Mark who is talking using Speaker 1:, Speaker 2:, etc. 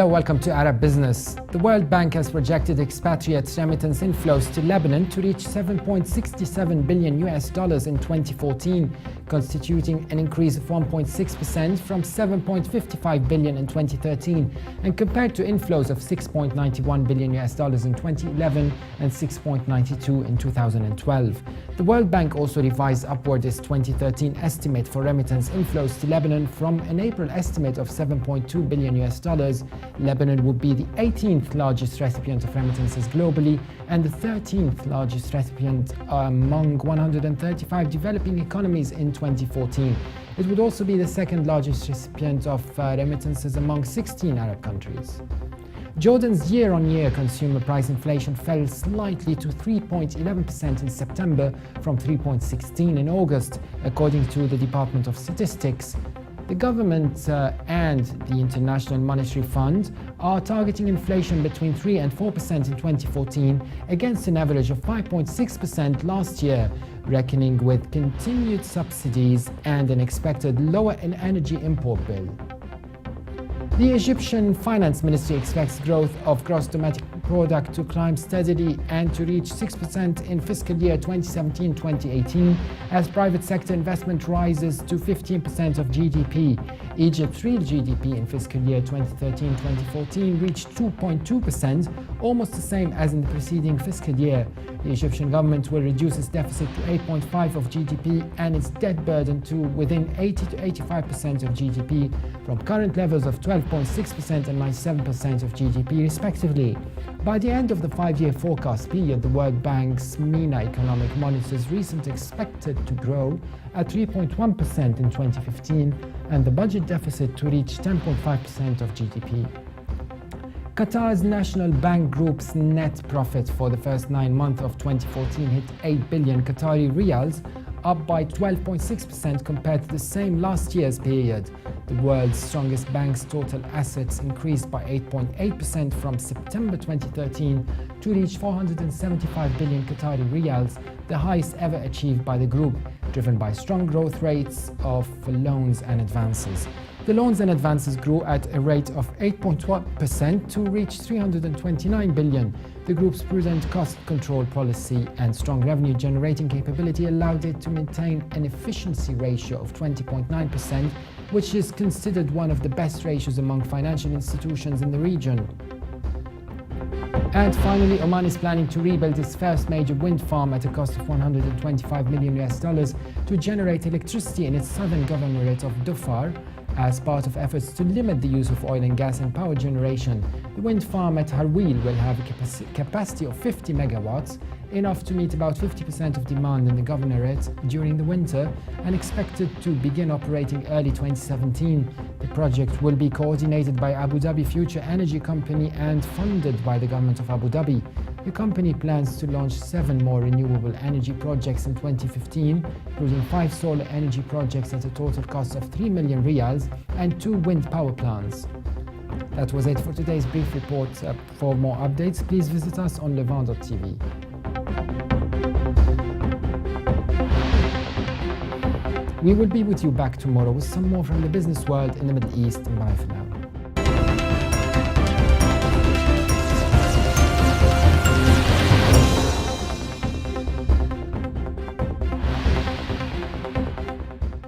Speaker 1: Hello, welcome to Arab Business. The World Bank has projected expatriate remittance inflows to Lebanon to reach $7.67 billion in 2014, constituting an increase of 1.6% from $7.55 billion in 2013, and compared to inflows of $6.91 billion in 2011 and $6.92 in 2012. The World Bank also revised upward its 2013 estimate for remittance inflows to Lebanon from an April estimate of $7.2 billion. Lebanon would be the 18th largest recipient of remittances globally and the 13th largest recipient among 135 developing economies in 2014. It would also be the second largest recipient of remittances among 16 Arab countries. Jordan's year-on-year consumer price inflation fell slightly to 3.11% in September from 3.16% in August, according to the Department of Statistics. The government and the International Monetary Fund are targeting inflation between 3 and 4% in 2014 against an average of 5.6% last year, reckoning with continued subsidies and an expected lower energy import bill. The Egyptian Finance Ministry expects growth of gross domestic product to climb steadily and to reach 6% in fiscal year 2017-2018 as private sector investment rises to 15% of GDP. Egypt's real GDP in fiscal year 2013-2014 reached 2.2%, almost the same as in the preceding fiscal year. The Egyptian government will reduce its deficit to 8.5% of GDP and its debt burden to within 80 to 85% of GDP from current levels of 12.6% and 97% of GDP respectively. By the end of the 5-year forecast period, the World Bank's MENA Economic Monitor's recent expected to grow at 3.1% in 2015 and the budget deficit to reach 10.5% of GDP. Qatar's National Bank Group's net profit for the first 9 months of 2014 hit 8 billion Qatari riyals, up by 12.6% compared to the same last year's period. The world's strongest bank's total assets increased by 8.8% from September 2013 to reach 475 billion Qatari riyals, the highest ever achieved by the group, driven by strong growth rates of loans and advances. The loans and advances grew at a rate of 8.1% to reach 329 billion. The group's prudent cost control policy and strong revenue generating capability allowed it to maintain an efficiency ratio of 20.9%, which is considered one of the best ratios among financial institutions in the region. And finally, Oman is planning to rebuild its first major wind farm at a cost of $125 million to generate electricity in its southern governorate of Dhofar, as part of efforts to limit the use of oil and gas in power generation. The wind farm at Harweel will have a capacity of 50 megawatts, enough to meet about 50% of demand in the governorate during the winter, and expected to begin operating early 2017. The project will be coordinated by Abu Dhabi Future Energy Company and funded by the government of Abu Dhabi. The company plans to launch 7 more renewable energy projects in 2015, including 5 solar energy projects at a total cost of 3 million riyals and 2 wind power plants. That was it for today's brief report. For more updates, please visit us on Levant.tv. We will be with you back tomorrow with some more from the business world in the Middle East. Bye for now.